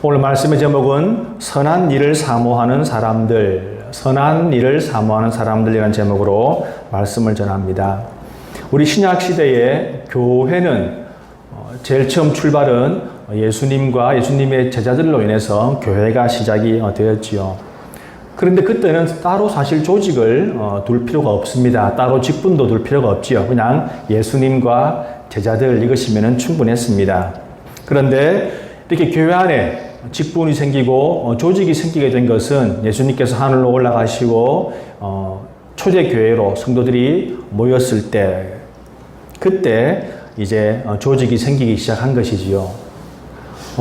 오늘 말씀의 제목은 선한 일을 사모하는 사람들, 선한 일을 사모하는 사람들이라는 제목으로 말씀을 전합니다. 우리 신약 시대에 교회는 제일 처음 출발은 예수님과 예수님의 제자들로 인해서 교회가 시작이 되었지요. 그런데 그때는 따로 사실 조직을 둘 필요가 없습니다. 따로 직분도 둘 필요가 없지요. 그냥 예수님과 제자들 이것이면 충분했습니다. 그런데 이렇게 교회 안에 직분이 생기고 조직이 생기게 된 것은 예수님께서 하늘로 올라가시고 초대교회로 성도들이 모였을 때, 그때 이제 조직이 생기기 시작한 것이지요.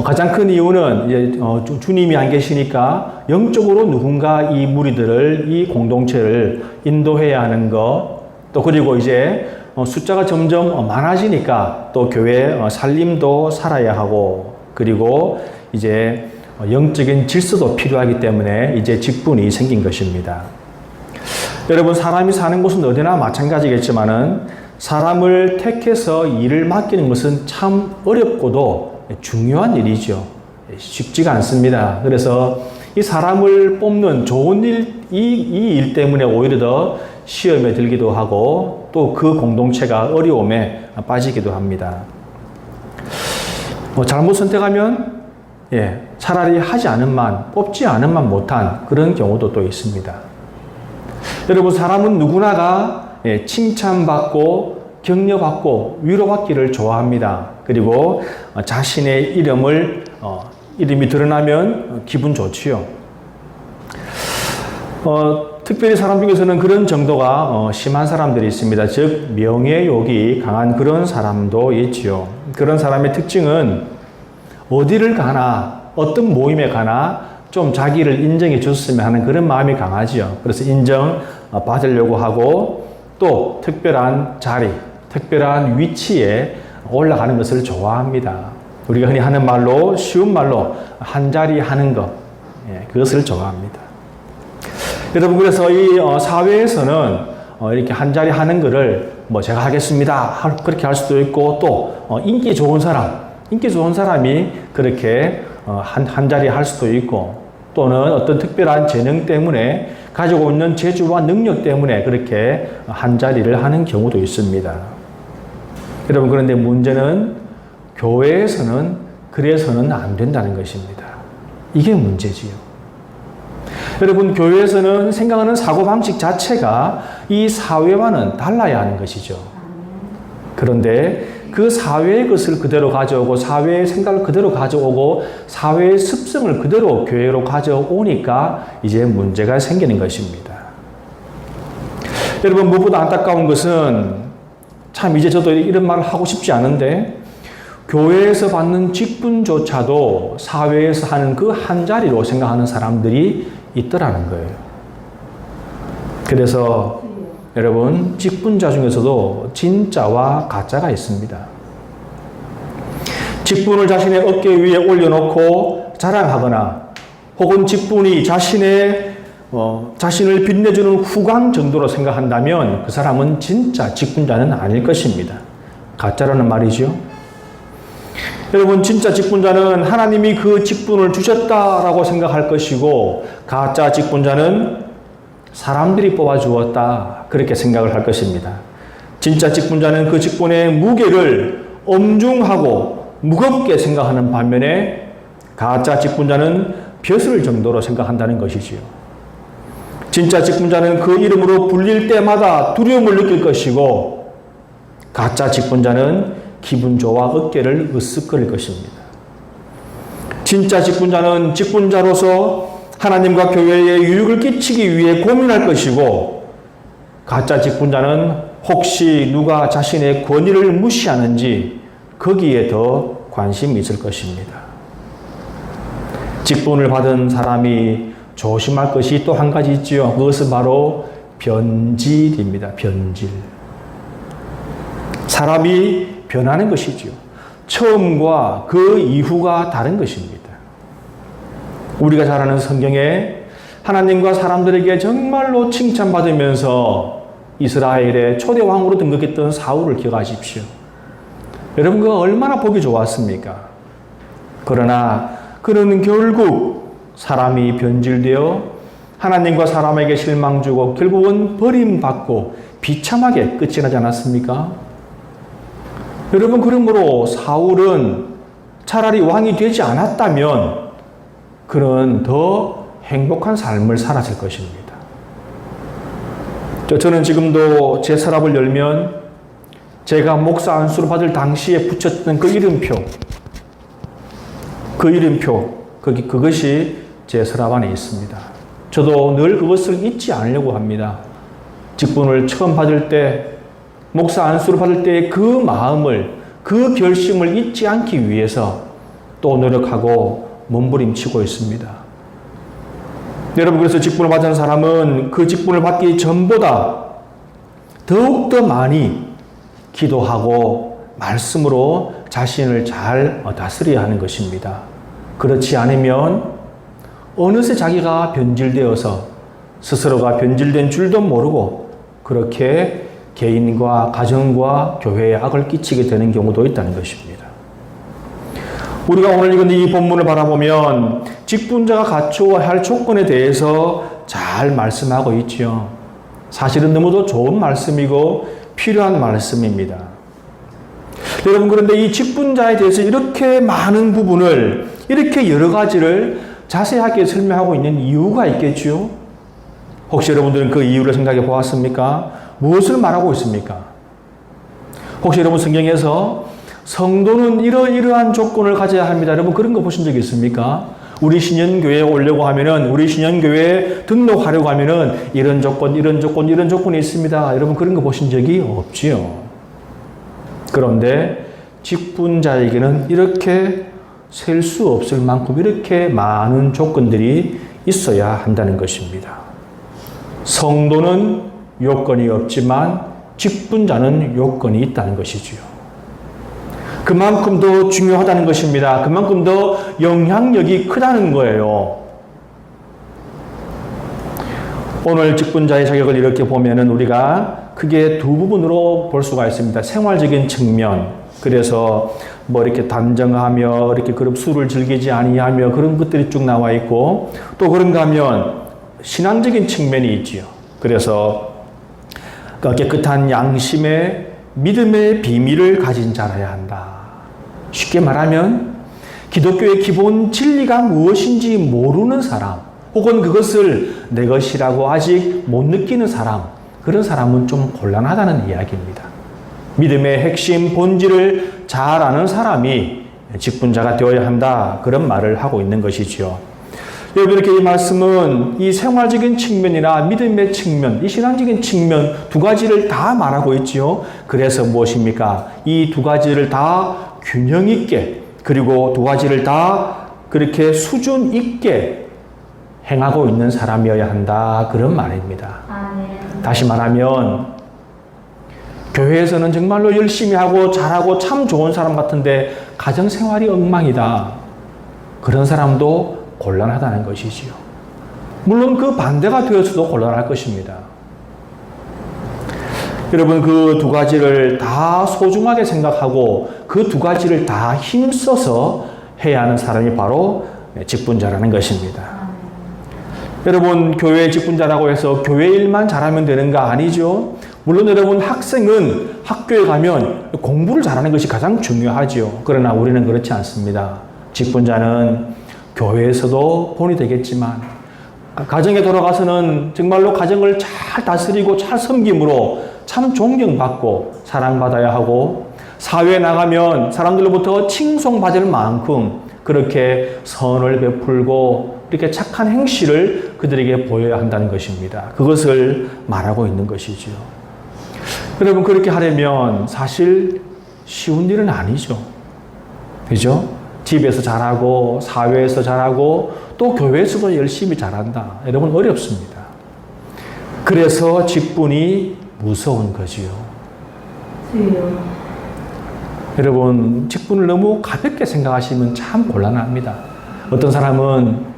가장 큰 이유는 이제 주님이 안 계시니까 영적으로 누군가 이 무리들을, 이 공동체를 인도해야 하는 것, 또 그리고 이제 숫자가 점점 많아지니까 또 교회 살림도 살아야 하고, 그리고 이제 영적인 질서도 필요하기 때문에 이제 직분이 생긴 것입니다. 여러분, 사람이 사는 곳은 어디나 마찬가지겠지만은 사람을 택해서 일을 맡기는 것은 참 어렵고도 중요한 일이죠. 쉽지가 않습니다. 그래서 이 사람을 뽑는 좋은 일, 이 일 때문에 오히려 더 시험에 들기도 하고 또 그 공동체가 어려움에 빠지기도 합니다. 잘못 선택하면 차라리 하지 않은만, 뽑지 않은만 못한 그런 경우도 또 있습니다. 여러분, 사람은 누구나가 칭찬받고 격려받고 위로받기를 좋아합니다. 그리고 자신의 이름이 드러나면 기분 좋지요. 특별히 사람 중에서는 그런 정도가 심한 사람들이 있습니다. 즉 명예욕이 강한 그런 사람도 있지요. 그런 사람의 특징은 어디를 가나, 어떤 모임에 가나 좀 자기를 인정해 줬으면 하는 그런 마음이 강하지요. 그래서 인정 받으려고 하고 또 특별한 자리, 특별한 위치에 올라가는 것을 좋아합니다. 우리가 흔히 하는 말로, 쉬운 말로 한자리 하는 것, 그것을 좋아합니다. 여러분, 그래서 이 사회에서는 이렇게 한자리 하는 것을 제가 하겠습니다, 그렇게 할 수도 있고, 또 인기 좋은 사람이 그렇게 한자리 할 수도 있고, 또는 어떤 특별한 재능 때문에 가지고 있는 재주와 능력 때문에 그렇게 한자리를 하는 경우도 있습니다. 여러분, 그런데 문제는 교회에서는 그래서는 안 된다는 것입니다. 이게 문제지요. 여러분, 교회에서는 생각하는 사고방식 자체가 이 사회와는 달라야 하는 것이죠. 그런데 그 사회의 것을 그대로 가져오고, 사회의 생각을 그대로 가져오고, 사회의 습성을 그대로 교회로 가져오니까 이제 문제가 생기는 것입니다. 여러분, 무엇보다 안타까운 것은, 참 이제 저도 이런 말을 하고 싶지 않은데, 교회에서 받는 직분조차도 사회에서 하는 그 한 자리로 생각하는 사람들이 있더라는 거예요. 그래서 여러분, 직분자 중에서도 진짜와 가짜가 있습니다. 직분을 자신의 어깨 위에 올려놓고 자랑하거나, 혹은 직분이 자신을 빛내주는 후광 정도로 생각한다면 그 사람은 진짜 직분자는 아닐 것입니다. 가짜라는 말이죠. 여러분, 진짜 직분자는 하나님이 그 직분을 주셨다라고 생각할 것이고, 가짜 직분자는 사람들이 뽑아주었다, 그렇게 생각을 할 것입니다. 진짜 직분자는 그 직분의 무게를 엄중하고 무겁게 생각하는 반면에, 가짜 직분자는 벼슬 정도로 생각한다는 것이지요. 진짜 직분자는 그 이름으로 불릴 때마다 두려움을 느낄 것이고, 가짜 직분자는 기분 좋아 어깨를 으쓱거릴 것입니다. 진짜 직분자는 직분자로서 하나님과 교회에 유익을 끼치기 위해 고민할 것이고, 가짜 직분자는 혹시 누가 자신의 권위를 무시하는지 거기에 더 관심이 있을 것입니다. 직분을 받은 사람이 조심할 것이 또 한 가지 있지요. 그것은 바로 변질입니다. 변질. 사람이 변하는 것이지요. 처음과 그 이후가 다른 것입니다. 우리가 잘 아는 성경에 하나님과 사람들에게 정말로 칭찬받으면서 이스라엘의 초대 왕으로 등극했던 사울을 기억하십시오. 여러분, 그가 얼마나 보기 좋았습니까? 그러나 그는 결국 사람이 변질되어 하나님과 사람에게 실망 주고 결국은 버림받고 비참하게 끝이 나지 않았습니까? 여러분, 그러므로 사울은 차라리 왕이 되지 않았다면 그는 더 행복한 삶을 살았을 것입니다. 저는 지금도 제 서랍을 열면 제가 목사 안수를 받을 당시에 붙였던 그 이름표, 그것이 제 서랍 안에 있습니다. 저도 늘 그것을 잊지 않으려고 합니다. 직분을 처음 받을 때, 목사 안수를 받을 때의 그 마음을, 그 결심을 잊지 않기 위해서 또 노력하고 몸부림치고 있습니다. 여러분, 그래서 직분을 받은 사람은 그 직분을 받기 전보다 더욱더 많이 기도하고 말씀으로 자신을 잘 다스려야 하는 것입니다. 그렇지 않으면 어느새 자기가 변질되어서 스스로가 변질된 줄도 모르고 그렇게 개인과 가정과 교회에 악을 끼치게 되는 경우도 있다는 것입니다. 우리가 오늘 읽은 이 본문을 바라보면 직분자가 갖추어야 할 조건에 대해서 잘 말씀하고 있죠. 사실은 너무도 좋은 말씀이고 필요한 말씀입니다. 여러분, 그런데 이 직분자에 대해서 이렇게 많은 부분을, 이렇게 여러 가지를 자세하게 설명하고 있는 이유가 있겠죠? 혹시 여러분들은 그 이유를 생각해 보았습니까? 무엇을 말하고 있습니까? 혹시 여러분 성경에서 성도는 이러이러한 조건을 가져야 합니다, 여러분 그런 거 보신 적 있습니까? 우리 신년교회에 오려고 하면은, 우리 신년교회에 등록하려고 하면은 이런 조건이 있습니다. 여러분 그런 거 보신 적이 없지요. 그런데 직분자에게는 이렇게 셀 수 없을 만큼 이렇게 많은 조건들이 있어야 한다는 것입니다. 성도는 요건이 없지만 직분자는 요건이 있다는 것이지요. 그만큼 더 중요하다는 것입니다. 그만큼 더 영향력이 크다는 거예요. 오늘 직분자의 자격을 이렇게 보면은 우리가 크게 두 부분으로 볼 수가 있습니다. 생활적인 측면. 그래서 뭐 이렇게 단정하며 이렇게 그런 술을 즐기지 아니하며 그런 것들이 쭉 나와 있고, 또 그런가 하면 신앙적인 측면이 있지요. 그래서 깨끗한 양심의 믿음의 비밀을 가진 자라야 한다. 쉽게 말하면 기독교의 기본 진리가 무엇인지 모르는 사람, 혹은 그것을 내 것이라고 아직 못 느끼는 사람, 그런 사람은 좀 곤란하다는 이야기입니다. 믿음의 핵심 본질을 잘 아는 사람이 직분자가 되어야 한다, 그런 말을 하고 있는 것이지요. 여러분, 이렇게 이 말씀은 이 생활적인 측면이나 믿음의 측면, 이 신앙적인 측면 두 가지를 다 말하고 있지요. 그래서 무엇입니까? 이 두 가지를 다 균형 있게, 그리고 두 가지를 다 그렇게 수준 있게 행하고 있는 사람이어야 한다, 그런 말입니다. 다시 말하면 교회에서는 정말로 열심히 하고 잘하고 참 좋은 사람 같은데 가정생활이 엉망이다, 그런 사람도 곤란하다는 것이지요. 물론 그 반대가 되어서도 곤란할 것입니다. 여러분, 그 두 가지를 다 소중하게 생각하고 그 두 가지를 다 힘써서 해야 하는 사람이 바로 직분자라는 것입니다. 여러분, 교회 직분자라고 해서 교회 일만 잘하면 되는가? 아니죠. 물론 여러분, 학생은 학교에 가면 공부를 잘하는 것이 가장 중요하죠. 그러나 우리는 그렇지 않습니다. 직분자는 교회에서도 본이 되겠지만 가정에 돌아가서는 정말로 가정을 잘 다스리고 잘 섬김으로 참 존경받고 사랑받아야 하고, 사회에 나가면 사람들로부터 칭송받을 만큼 그렇게 선을 베풀고 이렇게 착한 행실을 그들에게 보여야 한다는 것입니다. 그것을 말하고 있는 것이죠. 여러분, 그렇게 하려면 사실 쉬운 일은 아니죠. 그죠? 집에서 잘하고 사회에서 잘하고 또 교회에서도 열심히 잘한다, 여러분 어렵습니다. 그래서 직분이 무서운 거지요. 여러분, 직분을 너무 가볍게 생각하시면 참 곤란합니다. 어떤 사람은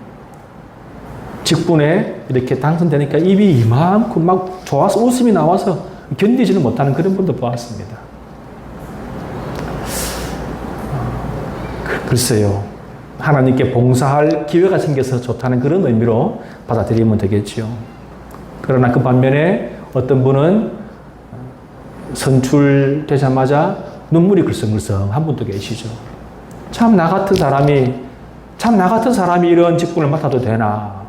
직분에 이렇게 당선되니까 입이 이만큼 막 좋아서 웃음이 나와서 견디지는 못하는 그런 분도 보았습니다. 글쎄요, 하나님께 봉사할 기회가 생겨서 좋다는 그런 의미로 받아들이면 되겠지요. 그러나 그 반면에 어떤 분은 선출되자마자 눈물이 글썽글썽 한 분도 계시죠. 참 나 같은 사람이 이런 직분을 맡아도 되나.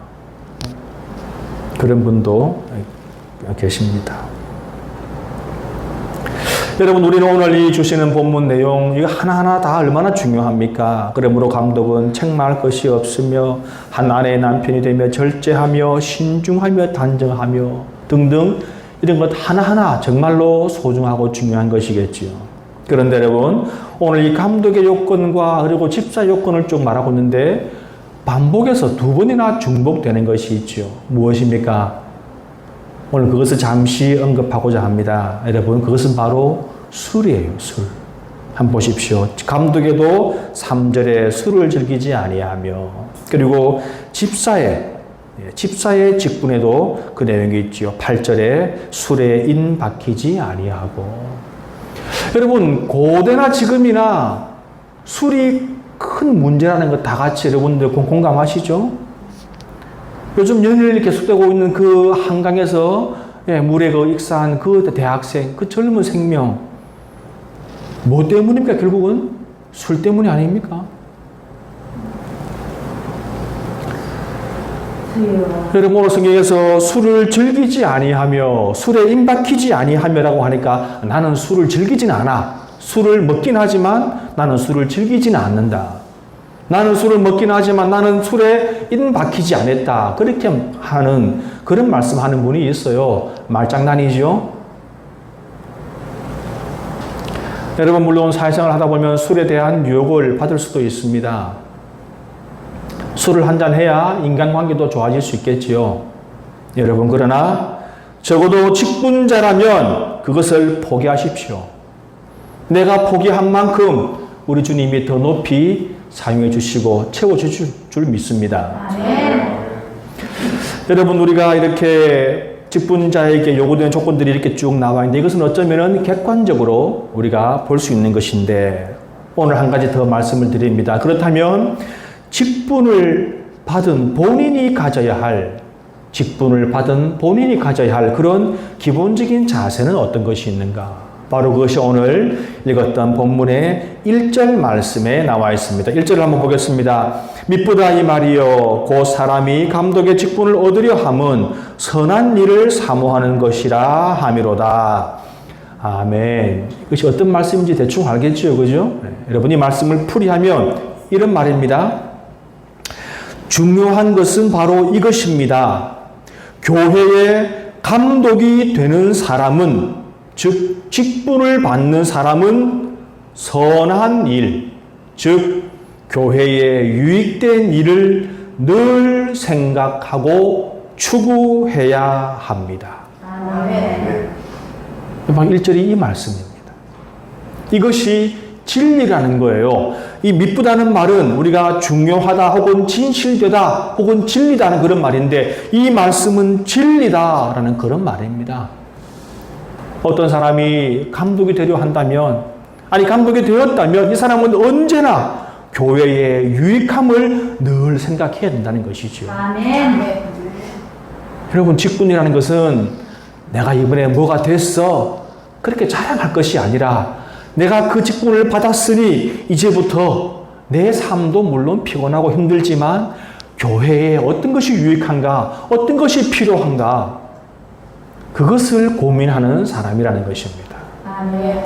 그런 분도 계십니다. 여러분, 우리는 오늘 이 주시는 본문 내용, 이거 하나하나 다 얼마나 중요합니까? 그러므로 감독은 책망할 것이 없으며 한 아내의 남편이 되며 절제하며 신중하며 단정하며 등등 이런 것 하나하나 정말로 소중하고 중요한 것이겠지요. 그런데 여러분, 오늘 이 감독의 요건과 그리고 집사 요건을 쭉 말하고 있는데 반복해서 두 번이나 중복되는 것이 있죠. 무엇입니까? 오늘 그것을 잠시 언급하고자 합니다. 여러분, 그것은 바로 술이에요. 술. 한번 보십시오. 감독에도 3절에 술을 즐기지 아니하며, 그리고 집사의 직분에도 그 내용이 있죠. 8절에 술에 인 박히지 아니하고. 여러분, 고대나 지금이나 술이 큰 문제라는 것 다 같이 여러분들 공감하시죠? 요즘 연일 계속되고 있는 그 한강에서 물에 그 익사한 그 대학생, 그 젊은 생명, 뭐 때문입니까? 결국은 술 때문이 아닙니까? 여러분, 오늘 성경에서 술을 즐기지 아니하며 술에 임박히지 아니하며라고 하니까 나는 술을 즐기진 않아. 술을 먹긴 하지만 나는 술을 즐기지는 않는다. 나는 술을 먹긴 하지만 나는 술에 임박히지 않았다. 그렇게 하는 그런 말씀하는 분이 있어요. 말장난이죠. 여러분, 물론 사회생활을 하다 보면 술에 대한 유혹을 받을 수도 있습니다. 술을 한잔 해야 인간관계도 좋아질 수 있겠지요. 여러분, 그러나 적어도 직분자라면 그것을 포기하십시오. 내가 포기한 만큼 우리 주님이 더 높이 사용해 주시고 채워주실 줄 믿습니다. 여러분, 우리가 이렇게 직분자에게 요구되는 조건들이 이렇게 쭉 나와 있는데 이것은 어쩌면 객관적으로 우리가 볼 수 있는 것인데 오늘 한 가지 더 말씀을 드립니다. 그렇다면 직분을 받은 본인이 가져야 할 그런 기본적인 자세는 어떤 것이 있는가? 바로 그것이 오늘 읽었던 본문의 1절 말씀에 나와 있습니다. 1절을 한번 보겠습니다. 미쁘다 이 말이여 곧 사람이 감독의 직분을 얻으려 함은 선한 일을 사모하는 것이라 함이로다. 아멘. 이것이 어떤 말씀인지 대충 알겠죠, 그죠? 여러분이 말씀을 풀이하면 이런 말입니다. 중요한 것은 바로 이것입니다. 교회의 감독이 되는 사람은, 즉 직분을 받는 사람은 선한 일, 즉 교회에 유익된 일을 늘 생각하고 추구해야 합니다. 아멘. 1절이 이 말씀입니다. 이것이 진리라는 거예요. 이 미쁘다는 말은 우리가 중요하다 혹은 진실되다 혹은 진리다는 그런 말인데 이 말씀은 진리다라는 그런 말입니다. 어떤 사람이 감독이 되려 한다면, 감독이 되었다면 이 사람은 언제나 교회의 유익함을 늘 생각해야 된다는 것이죠. 아멘. 여러분, 직분이라는 것은 내가 이번에 뭐가 됐어 그렇게 자랑할 것이 아니라 내가 그 직분을 받았으니 이제부터 내 삶도 물론 피곤하고 힘들지만 교회에 어떤 것이 유익한가, 어떤 것이 필요한가, 그것을 고민하는 사람이라는 것입니다. 아멘.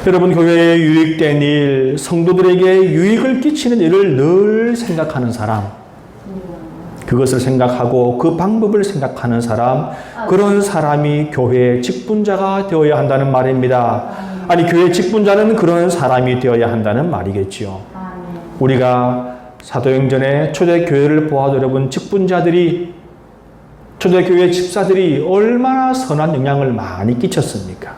여러분, 교회에 유익된 일, 성도들에게 유익을 끼치는 일을 늘 생각하는 사람, 그것을 생각하고 그 방법을 생각하는 사람, 그런 사람이 교회의 직분자가 되어야 한다는 말입니다. 교회 직분자는 그런 사람이 되어야 한다는 말이겠지요. 우리가 사도행전의 초대교회를 보아도 여러분, 초대교회 집사들이 얼마나 선한 영향을 많이 끼쳤습니까?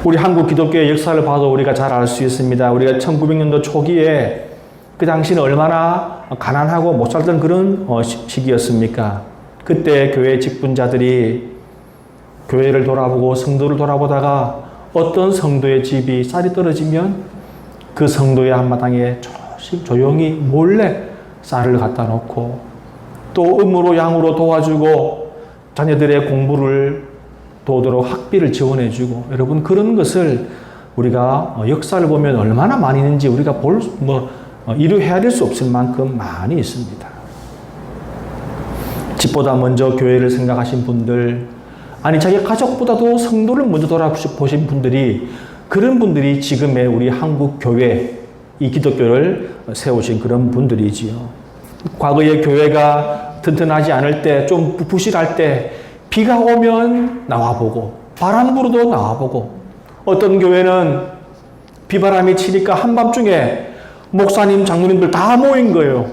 우리 한국 기독교의 역사를 봐도 우리가 잘 알 수 있습니다. 우리가 1900년도 초기에 그 당시는 얼마나 가난하고 못 살던 그런 시기였습니까? 그때 교회 직분자들이 교회를 돌아보고 성도를 돌아보다가 어떤 성도의 집이 쌀이 떨어지면 그 성도의 한마당에 조용히 몰래 쌀을 갖다 놓고 또 음으로 양으로 도와주고 자녀들의 공부를 도도록 학비를 지원해주고 여러분 그런 것을 우리가 역사를 보면 얼마나 많이 있는지 우리가 이루 헤아릴 수 없을 만큼 많이 있습니다. 집보다 먼저 교회를 생각하신 분들, 아니 자기 가족보다도 성도를 먼저 돌아보신 분들이, 그런 분들이 지금의 우리 한국 교회, 이 기독교를 세우신 그런 분들이지요. 과거의 교회가 튼튼하지 않을 때, 좀 부실할 때 비가 오면 나와보고 바람 불어도 나와보고, 어떤 교회는 비바람이 치니까 한밤중에 목사님, 장로님들 다 모인 거예요.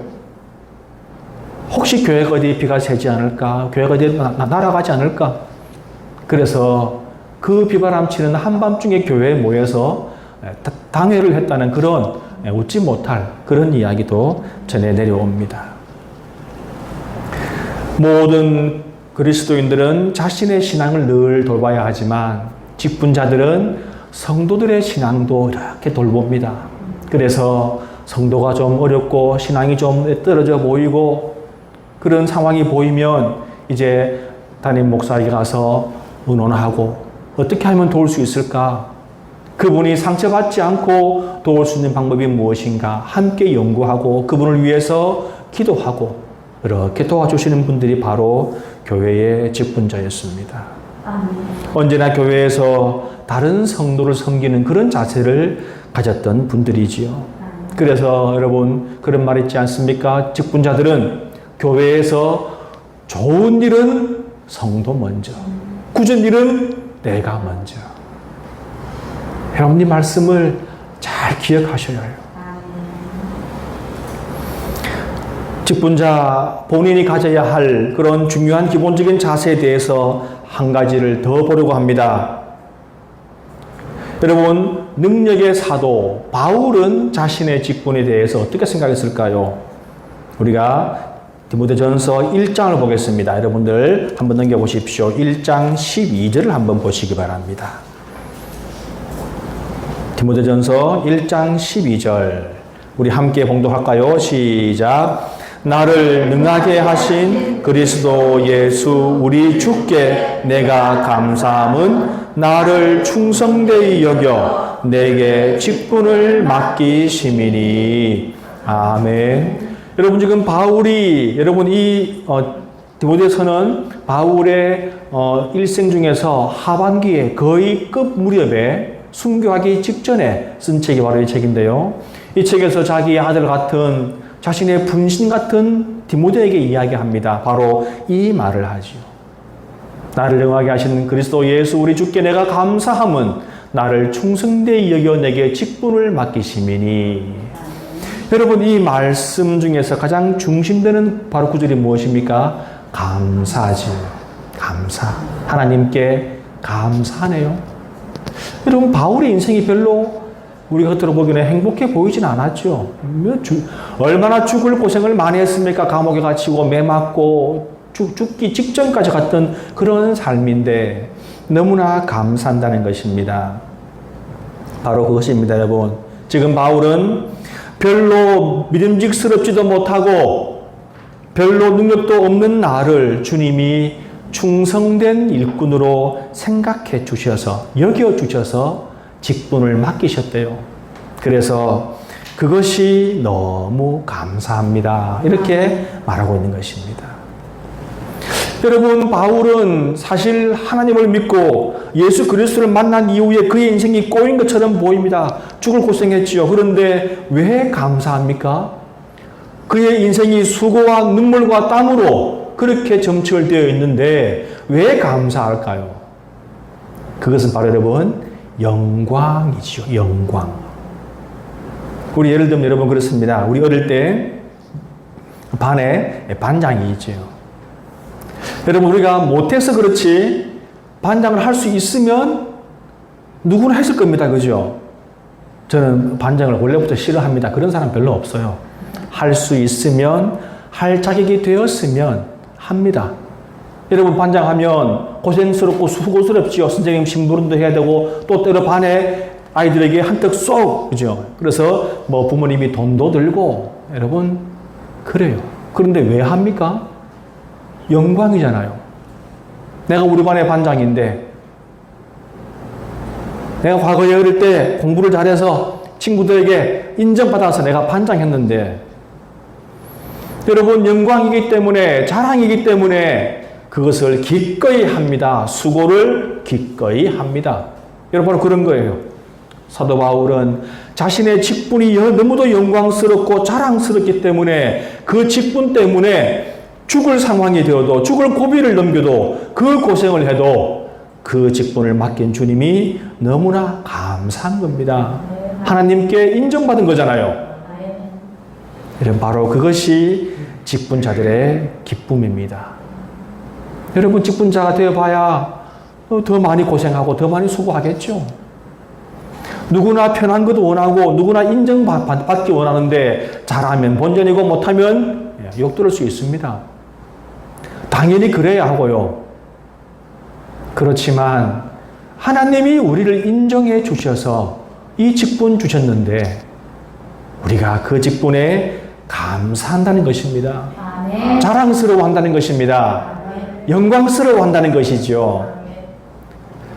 혹시 교회가 어디 비가 새지 않을까? 교회가 어디 날아가지 않을까? 그래서 그 비바람 치는 한밤중에 교회에 모여서 당회를 했다는 그런 웃지 못할 그런 이야기도 전해 내려옵니다. 모든 그리스도인들은 자신의 신앙을 늘 돌봐야 하지만 직분자들은 성도들의 신앙도 이렇게 돌봅니다. 그래서 성도가 좀 어렵고 신앙이 좀 떨어져 보이고 그런 상황이 보이면 이제 담임 목사에게 가서 의논하고 어떻게 하면 도울 수 있을까? 그분이 상처받지 않고 도울 수 있는 방법이 무엇인가? 함께 연구하고 그분을 위해서 기도하고 이렇게 도와주시는 분들이 바로 교회의 직분자였습니다. 언제나 교회에서 다른 성도를 섬기는 그런 자세를 가졌던 분들이지요. 그래서 여러분 그런 말 있지 않습니까? 직분자들은 교회에서 좋은 일은 성도 먼저, 굳은 일은 내가 먼저. 여러분 이 말씀을 잘 기억하셔야 해요. 직분자 본인이 가져야 할 그런 중요한 기본적인 자세에 대해서 한 가지를 더 보려고 합니다. 여러분 능력의 사도 바울은 자신의 직분에 대해서 어떻게 생각했을까요? 우리가 디모데전서 1장을 보겠습니다. 여러분들 한번 넘겨보십시오. 1장 12절을 한번 보시기 바랍니다. 디모데전서 1장 12절 우리 함께 봉독할까요? 시작. 나를 능하게 하신 그리스도 예수 우리 주께 내가 감사함은 나를 충성되이 여겨 내게 직분을 맡기심이니. 아멘. 여러분 지금 바울이, 여러분 이 디모데서는 바울의 일생 중에서 하반기에 거의 끝 무렵에 순교하기 직전에 쓴 책이 바로 이 책인데요. 이 책에서 자기의 아들 같은, 자신의 분신 같은 디모데에게 이야기합니다. 바로 이 말을 하지요. 나를 능하게 하시는 그리스도 예수 우리 주께 내가 감사함은 나를 충성되이 여겨 내게 직분을 맡기심이니. 여러분 이 말씀 중에서 가장 중심되는 바로 구절이 무엇입니까? 감사지. 감사. 하나님께 감사하네요. 여러분 바울의 인생이 별로 우리가 겉으로 보기에는 행복해 보이진 않았죠. 얼마나 죽을 고생을 많이 했습니까? 감옥에 갇히고 매 맞고 죽기 직전까지 갔던 그런 삶인데 너무나 감사한다는 것입니다. 바로 그것입니다, 여러분. 지금 바울은 별로 믿음직스럽지도 못하고 별로 능력도 없는 나를 주님이 충성된 일꾼으로 생각해 주셔서, 여겨 주셔서 직분을 맡기셨대요. 그래서 그것이 너무 감사합니다. 이렇게 말하고 있는 것입니다. 여러분 바울은 사실 하나님을 믿고 예수 그리스도를 만난 이후에 그의 인생이 꼬인 것처럼 보입니다. 죽을 고생했지요. 그런데 왜 감사합니까? 그의 인생이 수고와 눈물과 땀으로 그렇게 점철되어 있는데 왜 감사할까요? 그것은 바로 여러분 영광이죠. 영광. 우리 예를 들면 여러분 그렇습니다. 우리 어릴 때 반에 반장이 있죠. 여러분 우리가 못해서 그렇지 반장을 할 수 있으면 누구나 했을 겁니다. 그죠? 저는 반장을 원래부터 싫어합니다. 그런 사람 별로 없어요. 할 수 있으면, 할 자격이 되었으면 합니다. 여러분 반장하면 고생스럽고 수고스럽지요. 선생님 심부름도 해야 되고 또 때로 반에 아이들에게 한턱 쏙, 그죠? 그래서 뭐 부모님이 돈도 들고, 여러분, 그래요. 그런데 왜 합니까? 영광이잖아요. 내가 우리 반의 반장인데, 내가 과거에 어릴 때 공부를 잘해서 친구들에게 인정받아서 내가 반장했는데, 여러분, 영광이기 때문에, 자랑이기 때문에 그것을 기꺼이 합니다. 수고를 기꺼이 합니다. 여러분, 그런 거예요. 사도 바울은 자신의 직분이 너무도 영광스럽고 자랑스럽기 때문에 그 직분 때문에 죽을 상황이 되어도, 죽을 고비를 넘겨도, 그 고생을 해도 그 직분을 맡긴 주님이 너무나 감사한 겁니다. 하나님께 인정받은 거잖아요. 여러분, 바로 그것이 직분자들의 기쁨입니다. 여러분, 직분자가 되어봐야 더 많이 고생하고 더 많이 수고하겠죠. 누구나 편한 것도 원하고 누구나 인정받기 원하는데 잘하면 본전이고 못하면 욕 들을 수 있습니다. 당연히 그래야 하고요. 그렇지만 하나님이 우리를 인정해 주셔서 이 직분 주셨는데 우리가 그 직분에 감사한다는 것입니다. 자랑스러워한다는 것입니다. 영광스러워한다는 것이죠.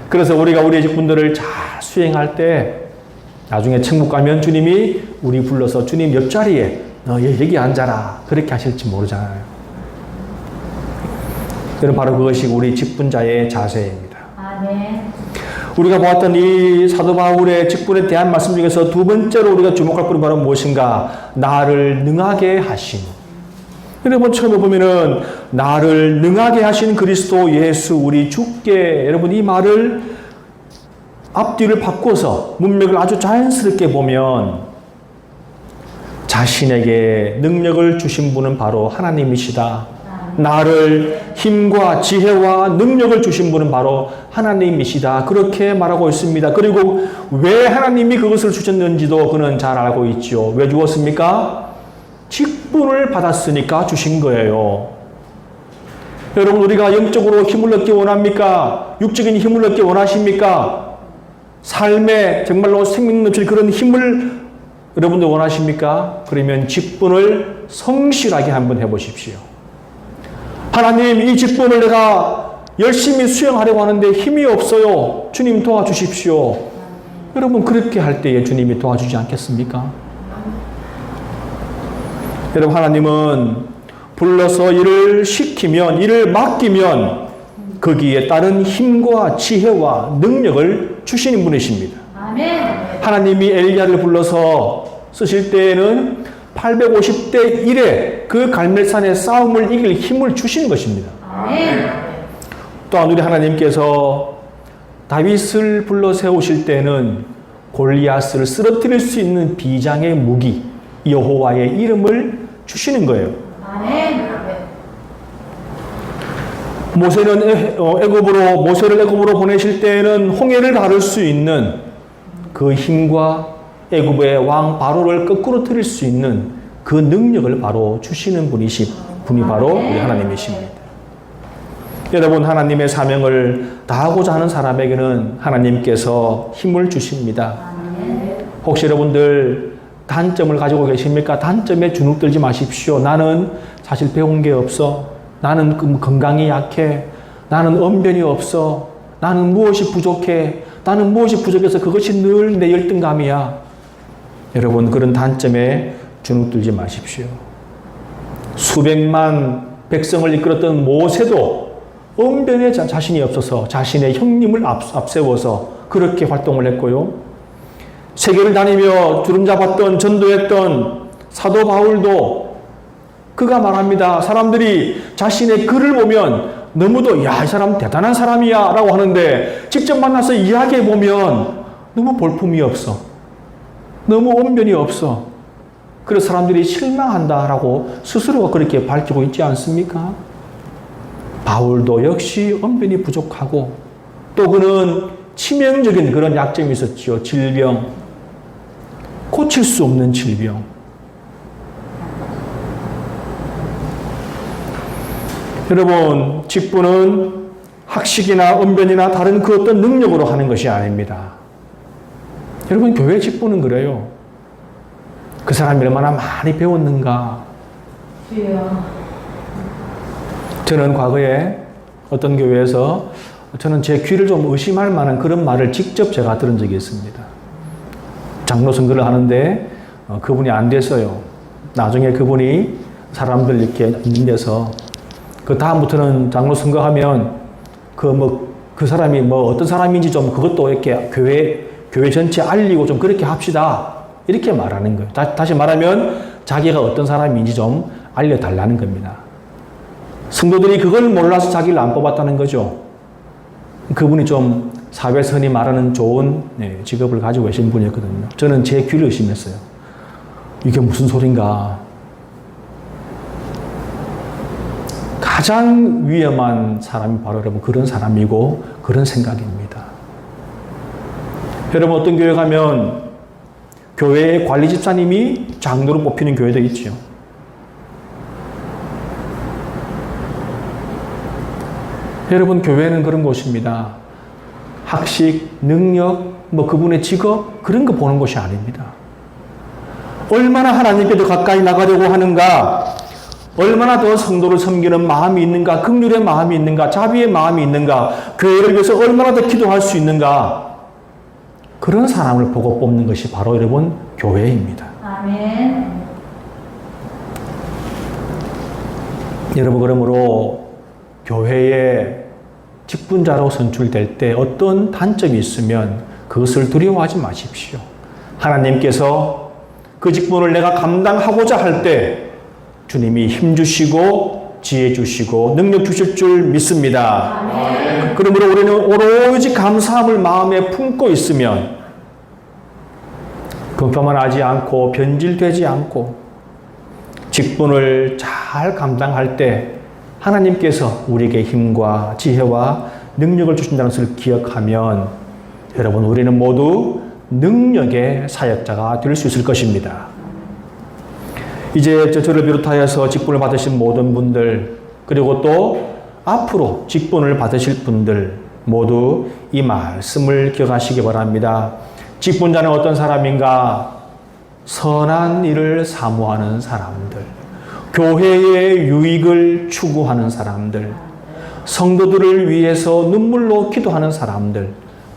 그래서 우리가 우리의 직분들을 잘 수행할 때 나중에 천국 가면 주님이 우리 불러서 주님 옆자리에 너 여기 앉아라 그렇게 하실지 모르잖아요. 그럼 바로 그것이 우리 직분자의 자세입니다. 우리가 보았던 이 사도 바울의 직분에 대한 말씀 중에서 두 번째로 우리가 주목할 부분이 바로 무엇인가? 나를 능하게 하심. 여러분, 처음에 보면은 나를 능하게 하신 그리스도 예수 우리 주께, 여러분 이 말을 앞뒤를 바꿔서 문맥을 아주 자연스럽게 보면 자신에게 능력을 주신 분은 바로 하나님이시다. 나를 힘과 지혜와 능력을 주신 분은 바로 하나님이시다. 그렇게 말하고 있습니다. 그리고 왜 하나님이 그것을 주셨는지도 그는 잘 알고 있죠. 왜 주었습니까? 직분을 받았으니까 주신 거예요. 여러분, 우리가 영적으로 힘을 얻기 원합니까? 육적인 힘을 얻기 원하십니까? 삶에 정말로 생명 넘칠 그런 힘을 여러분들 원하십니까? 그러면 직분을 성실하게 한번 해보십시오. 하나님, 이 직분을 내가 열심히 수행하려고 하는데 힘이 없어요. 주님 도와주십시오. 여러분, 그렇게 할 때에 주님이 도와주지 않겠습니까? 여러분, 하나님은 불러서 일을 시키면, 일을 맡기면 거기에 따른 힘과 지혜와 능력을 주시는 분이십니다. 아멘. 하나님이 엘리야를 불러서 쓰실 때에는 850대 1의 그 갈멜산의 싸움을 이길 힘을 주시는 것입니다. 아멘. 또한 우리 하나님께서 다윗을 불러 세우실 때는 골리앗을 쓰러뜨릴 수 있는 비장의 무기 여호와의 이름을 주시는 거예요. 아멘. 모세를 애굽으로 보내실 때에는 홍해를 가를 수 있는 그 힘과 애굽의 왕 바로를 거꾸로 틀릴 수 있는 그 능력을 바로 주시는 분이 바로 우리 하나님이십니다. 여러분, 하나님의 사명을 다하고자 하는 사람에게는 하나님께서 힘을 주십니다. 혹시 여러분들 단점을 가지고 계십니까? 단점에 주눅들지 마십시오. 나는 사실 배운 게 없어. 나는 건강이 약해. 나는 언변이 없어. 나는 무엇이 부족해. 나는 무엇이 부족해서 그것이 늘 내 열등감이야. 여러분, 그런 단점에 주눅들지 마십시오. 수백만 백성을 이끌었던 모세도 언변에 자신이 없어서 자신의 형님을 앞세워서 그렇게 활동을 했고요. 세계를 다니며 주름 잡았던 전도했던 사도 바울도 그가 말합니다. 사람들이 자신의 글을 보면 너무도 야, 이 사람 대단한 사람이야 라고 하는데 직접 만나서 이야기해 보면 너무 볼품이 없어. 너무 언변이 없어. 그래서 사람들이 실망한다라고 스스로가 그렇게 밝히고 있지 않습니까? 바울도 역시 언변이 부족하고 또 그는 치명적인 그런 약점이 있었죠. 질병. 고칠 수 없는 질병. 여러분, 직분은 학식이나 언변이나 다른 그 어떤 능력으로 하는 것이 아닙니다. 여러분, 교회 직분은 그래요. 그 사람이 얼마나 많이 배웠는가. 저는 과거에 어떤 교회에서 저는 제 귀를 좀 의심할 만한 그런 말을 직접 제가 들은 적이 있습니다. 장로 선거를 하는데 그분이 안 됐어요. 나중에 그분이 사람들 이렇게 있는 데서 그 다음부터는 장로 선거하면 그 사람이 어떤 사람인지 좀 그것도 이렇게 교회 전체 알리고 좀 그렇게 합시다. 이렇게 말하는 거예요. 다시 말하면 자기가 어떤 사람인지 좀 알려달라는 겁니다. 성도들이 그걸 몰라서 자기를 안 뽑았다는 거죠. 그분이 좀 사회선이 말하는 좋은 직업을 가지고 계신 분이었거든요. 저는 제 귀를 의심했어요. 이게 무슨 소린가. 가장 위험한 사람이 바로 여러분 그런 사람이고 그런 생각입니다. 여러분 어떤 교회 가면 교회의 관리 집사님이 장로로 뽑히는 교회도 있죠. 여러분 교회는 그런 곳입니다. 학식, 능력, 그분의 직업 그런 거 보는 곳이 아닙니다. 얼마나 하나님께 더 가까이 나가려고 하는가, 얼마나 더 성도를 섬기는 마음이 있는가, 긍휼의 마음이 있는가, 자비의 마음이 있는가, 교회를 위해서 얼마나 더 기도할 수 있는가, 그런 사람을 보고 뽑는 것이 바로 여러분 교회입니다. 아멘. 여러분 그러므로 교회에 직분자로 선출될 때 어떤 단점이 있으면 그것을 두려워하지 마십시오. 하나님께서 그 직분을 내가 감당하고자 할 때 주님이 힘 주시고 지혜 주시고 능력 주실 줄 믿습니다. 아멘. 그러므로 우리는 오로지 감사함을 마음에 품고 있으면 교만하지 않고 변질되지 않고 직분을 잘 감당할 때 하나님께서 우리에게 힘과 지혜와 능력을 주신다는 것을 기억하면 여러분 우리는 모두 능력의 사역자가 될 수 있을 것입니다. 이제 저를 비롯하여서 직분을 받으신 모든 분들 그리고 또 앞으로 직분을 받으실 분들 모두 이 말씀을 기억하시기 바랍니다. 직분자는 어떤 사람인가? 선한 일을 사모하는 사람들, 교회의 유익을 추구하는 사람들, 성도들을 위해서 눈물로 기도하는 사람들,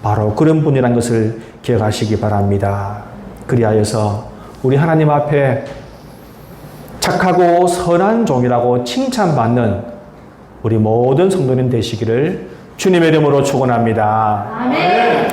바로 그런 분이라는 것을 기억하시기 바랍니다. 그리하여서 우리 하나님 앞에 착하고 선한 종이라고 칭찬받는 우리 모든 성도님 되시기를 주님의 이름으로 축원합니다. 아멘.